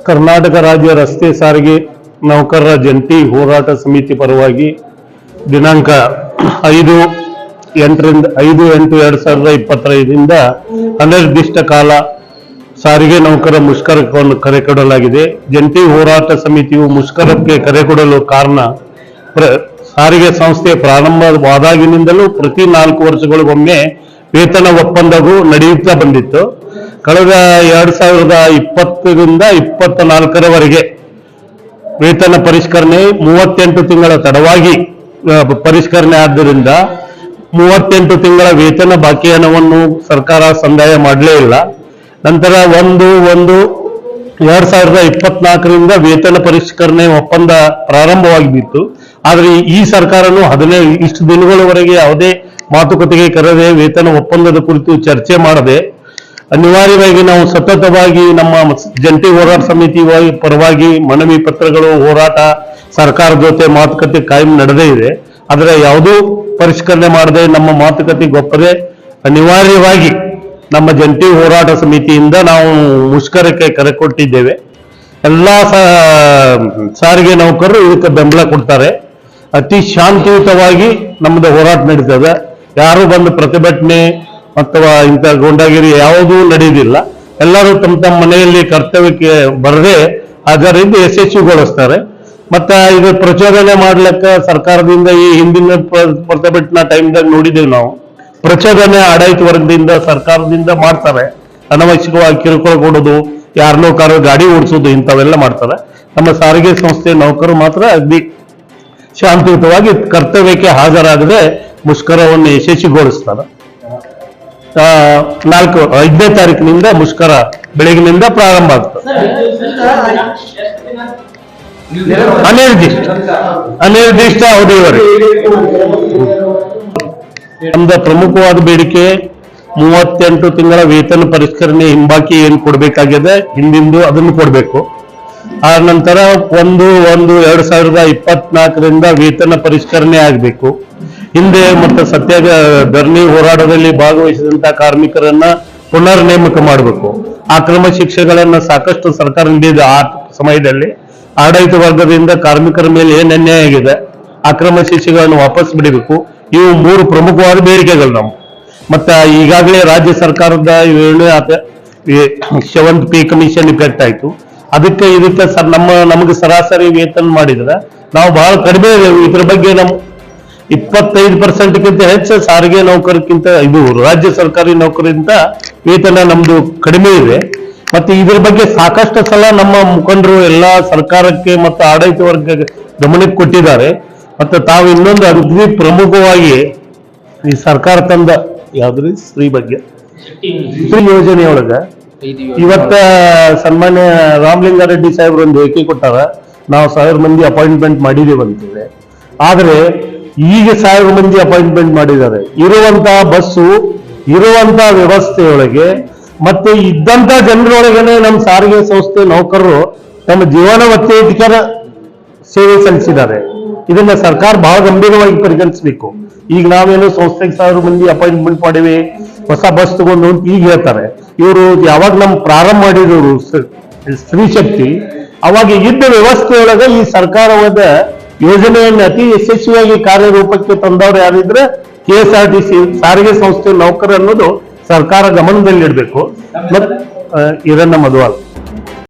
ಕರ್ನಾಟಕ ರಾಜ್ಯ ರಸ್ತೆ ಸಾರಿಗೆ ನೌಕರರ ಜಂಟಿ ಹೋರಾಟ ಸಮಿತಿ ಪರವಾಗಿ ದಿನಾಂಕ 5/8/2025 ಅನಿರ್ದಿಷ್ಟ ಕಾಲ ಸಾರಿಗೆ ನೌಕರ ಮುಷ್ಕರವನ್ನು ಕರೆ ಕೊಡಲಾಗಿದೆ. ಜಂಟಿ ಹೋರಾಟ ಸಮಿತಿಯು ಮುಷ್ಕರಕ್ಕೆ ಕರೆ ಕೊಡಲು ಕಾರಣ, ಸಾರಿಗೆ ಸಂಸ್ಥೆ ಪ್ರಾರಂಭವಾದಾಗಿನಿಂದಲೂ ಪ್ರತಿ 4 ವರ್ಷಗಳಿಗೊಮ್ಮೆ ವೇತನ ಒಪ್ಪಂದವು ನಡೆಯುತ್ತಾ ಬಂದಿತ್ತು. ಕಳೆದ 2020ರಿಂದ 24ರವರೆಗೆ ವೇತನ ಪರಿಷ್ಕರಣೆ 38 ತಿಂಗಳ ತಡವಾಗಿ ಪರಿಷ್ಕರಣೆ ಆದ್ದರಿಂದ 38 ತಿಂಗಳ ವೇತನ ಬಾಕಿ ಹಣವನ್ನು ಸರ್ಕಾರ ಸಂದಾಯ ಮಾಡಲೇ ಇಲ್ಲ. ನಂತರ 1/1/2024ರಿಂದ ವೇತನ ಪರಿಷ್ಕರಣೆ ಒಪ್ಪಂದ ಪ್ರಾರಂಭವಾಗಿತ್ತು. ಆದರೆ ಈ ಸರ್ಕಾರನು 15 ಇಷ್ಟು ದಿನಗಳವರೆಗೆ ಯಾವುದೇ ಮಾತುಕತೆಗೆ ಕರೆದೇ ವೇತನ ಒಪ್ಪಂದದ ಕುರಿತು ಚರ್ಚೆ ಮಾಡದೆ ಅನಿವಾರ್ಯವಾಗಿ ನಾವು ಸತತವಾಗಿ ನಮ್ಮ ಜಂಟಿ ಹೋರಾಟ ಸಮಿತಿ ಪರವಾಗಿ ಮನವಿ ಪತ್ರಗಳು, ಹೋರಾಟ, ಸರ್ಕಾರದ ಜೊತೆ ಮಾತುಕತೆ ಕಾಯಂ ನಡೆದೇ ಇದೆ. ಆದರೆ ಯಾವುದೂ ಪರಿಷ್ಕರಣೆ ಮಾಡದೆ ನಮ್ಮ ಮಾತುಕತೆಗೆ ಒಪ್ಪದೆ ಅನಿವಾರ್ಯವಾಗಿ ನಮ್ಮ ಜಂಟಿ ಹೋರಾಟ ಸಮಿತಿಯಿಂದ ನಾವು ಮುಷ್ಕರಕ್ಕೆ ಕರೆ ಕೊಟ್ಟಿದ್ದೇವೆ. ಎಲ್ಲ ಸಾರಿಗೆ ನೌಕರರು ಇದಕ್ಕೆ ಬೆಂಬಲ ಕೊಡ್ತಾರೆ. ಅತಿ ಶಾಂತಿಯುತವಾಗಿ ನಮ್ಮದು ಹೋರಾಟ ನಡೀತದೆ. ಯಾರು ಬಂದು ಪ್ರತಿಭಟನೆ ಅಥವಾ ಇಂಥ ಗೂಂಡಾಗಿರಿ ಯಾವುದೂ ನಡೆಯುವುದಿಲ್ಲ. ಎಲ್ಲರೂ ತಮ್ಮ ತಮ್ಮ ಮನೆಯಲ್ಲಿ ಕರ್ತವ್ಯಕ್ಕೆ ಬರದೆ ಹಾಜರಿದ್ದು ಯಶಸ್ವಿಗೊಳಿಸ್ತಾರೆ. ಮತ್ತೆ ಇದು ಪ್ರಚೋದನೆ ಮಾಡ್ಲಿಕ್ಕೆ ಸರ್ಕಾರದಿಂದ ಈ ಹಿಂದಿನ ಪ್ರತಿಭಟನಾ ಟೈಮ್ದಾಗ ನೋಡಿದ್ದೇವೆ ನಾವು. ಪ್ರಚೋದನೆ ಆಡಳಿತ ವರ್ಗದಿಂದ ಸರ್ಕಾರದಿಂದ ಮಾಡ್ತಾರೆ. ಅನವಶ್ಯಕವಾಗಿ ಕಿರುಕುಳ ಕೊಡೋದು, ಯಾರನ್ನೋ ಗಾಡಿ ಓಡಿಸೋದು, ಇಂಥವೆಲ್ಲ ಮಾಡ್ತಾರೆ. ನಮ್ಮ ಸಾರಿಗೆ ಸಂಸ್ಥೆ ನೌಕರರು ಮಾತ್ರ ಅಗ್ದಿ ಶಾಂತಿಯುತವಾಗಿ ಕರ್ತವ್ಯಕ್ಕೆ ಹಾಜರಾಗದೆ ಮುಷ್ಕರವನ್ನು ಯಶಸ್ವಿಗೊಳಿಸ್ತಾರೆ. 5ನೇ ತಾರೀಕಿನಿಂದ ಮುಷ್ಕರ ಬೆಳಗಿನಿಂದ ಪ್ರಾರಂಭ ಆಗ್ತದೆ. ಅನಿರ್ದಿಷ್ಟ ಅವಧಿಯವರೆಗೆ. ನಮ್ದು ಪ್ರಮುಖವಾದ ಬೇಡಿಕೆ 38 ತಿಂಗಳ ವೇತನ ಪರಿಷ್ಕರಣೆ ಹಿಂಬಾಕಿ ಏನು ಕೊಡ್ಬೇಕಾಗಿದೆ ಹಿಂದಿಂದು ಅದನ್ನು ಕೊಡಬೇಕು. ಆ ನಂತರ 1/1/2024ರಿಂದ ವೇತನ ಪರಿಷ್ಕರಣೆ ಆಗಬೇಕು. ಹಿಂದೆ ಮತ್ತು ಸತ್ಯಾಗ್ರಹ ಧರಣಿ ಹೋರಾಟದಲ್ಲಿ ಭಾಗವಹಿಸಿದಂತಹ ಕಾರ್ಮಿಕರನ್ನ ಪುನರ್ ನೇಮಕ ಮಾಡಬೇಕು. ಅಕ್ರಮ ಶಿಕ್ಷೆಗಳನ್ನ ಸಾಕಷ್ಟು ಸರ್ಕಾರ ನೀಡಿದ ಆ ಸಮಯದಲ್ಲಿ ಆಡಳಿತ ವರ್ಗದಿಂದ ಕಾರ್ಮಿಕರ ಮೇಲೆ ಏನು ಅನ್ಯಾಯ ಆಗಿದೆ, ಅಕ್ರಮ ಶಿಕ್ಷೆಗಳನ್ನು ವಾಪಸ್ ಬಿಡಬೇಕು. ಇವು 3 ಪ್ರಮುಖವಾದ ಬೇಡಿಕೆಗಳು ನಾವು. ಮತ್ತೆ ಈಗಾಗಲೇ ರಾಜ್ಯ ಸರ್ಕಾರದ 7th ಪೇ ಕಮಿಷನ್ ಇಫೆಕ್ಟ್ ಆಯ್ತು. ಅದಕ್ಕೆ ನಮಗೆ ಸರಾಸರಿ ವೇತನ ಮಾಡಿದ್ರೆ ನಾವು ಬಹಳ ಕಡಿಮೆ ಇದ್ರ ಬಗ್ಗೆ ನಮ್ಮ 25%ಕ್ಕಿಂತ ಹೆಚ್ಚು ಸಾರಿಗೆ ನೌಕರಕ್ಕಿಂತ ಇದು ರಾಜ್ಯ ಸರ್ಕಾರಿ ನೌಕರರಿಂದ ವೇತನ ನಮ್ದು ಕಡಿಮೆ ಇದೆ. ಮತ್ತೆ ಇದ್ರ ಬಗ್ಗೆ ಸಾಕಷ್ಟು ಸಲ ನಮ್ಮ ಮುಖಂಡರು ಎಲ್ಲ ಸರ್ಕಾರಕ್ಕೆ ಮತ್ತು ಆಡಳಿತ ವರ್ಗ ಗಮನಕ್ಕೆ ಕೊಟ್ಟಿದ್ದಾರೆ. ಮತ್ತೆ ತಾವು ಇನ್ನೊಂದು ಅಗ್ದಿ ಪ್ರಮುಖವಾಗಿ ಈ ಸರ್ಕಾರ ತಂದ ಯಾವ್ದ್ರಿ ಸ್ತ್ರೀ ಬಗ್ಗೆ ಸ್ತ್ರೀ ಯೋಜನೆಯೊಳಗ ಇವತ್ತ ಸನ್ಮಾನ್ಯ ರಾಮಲಿಂಗಾರೆಡ್ಡಿ ಸಾಹೇಬ್ರು ಒಂದು ಹೇಳಿಕೆ ಕೊಟ್ಟಾರ, ನಾವು 1000 ಮಂದಿ ಅಪಾಯಿಂಟ್ಮೆಂಟ್ ಮಾಡಿದೀವಿ ಅಂತೇಳಿ. ಆದ್ರೆ ಈಗ 1000 ಮಂದಿ ಅಪಾಯಿಂಟ್ಮೆಂಟ್ ಮಾಡಿದ್ದಾರೆ. ಇರುವಂತಹ ಬಸ್ಸು, ಇರುವಂತಹ ವ್ಯವಸ್ಥೆಯೊಳಗೆ ಮತ್ತೆ ಇದ್ದಂತ ಜನರೊಳಗನೆ ನಮ್ಮ ಸಾರಿಗೆ ಸಂಸ್ಥೆ ನೌಕರರು ತಮ್ಮ ಜೀವನ ಒತ್ತೇಟಿಕರ ಸೇವೆ ಸಲ್ಲಿಸಿದ್ದಾರೆ. ಇದನ್ನ ಸರ್ಕಾರ ಬಹಳ ಗಂಭೀರವಾಗಿ ಪರಿಗಣಿಸಬೇಕು. ಈಗ ನಾವೇನು ಸಂಸ್ಥೆಗೆ 1000 ಮಂದಿ ಅಪಾಯಿಂಟ್ಮೆಂಟ್ ಮಾಡಿವಿ, ಹೊಸ ಬಸ್ ತಗೊಂಡು ಅಂತ ಈಗ ಹೇಳ್ತಾರೆ. ಇವರು ಯಾವಾಗ ನಮ್ಮ ಪ್ರಾರಂಭ ಮಾಡಿದವರು ಸ್ತ್ರೀ ಶಕ್ತಿ, ಅವಾಗ ಇದ್ದ ವ್ಯವಸ್ಥೆಯೊಳಗೆ ಈ ಸರ್ಕಾರದ ಯೋಜನೆಯನ್ನು ಅತಿ ಯಶಸ್ವಿಯಾಗಿ ಕಾರ್ಯರೂಪಕ್ಕೆ ತಂದವರು ಯಾರಿದ್ರೆ KSRTC ಸಾರಿಗೆ ಸಂಸ್ಥೆ ನೌಕರ ಅನ್ನೋದು ಸರ್ಕಾರ ಗಮನದಲ್ಲಿಡಬೇಕು. ಈರಣ್ಣ ಮಧುವಾಲ್.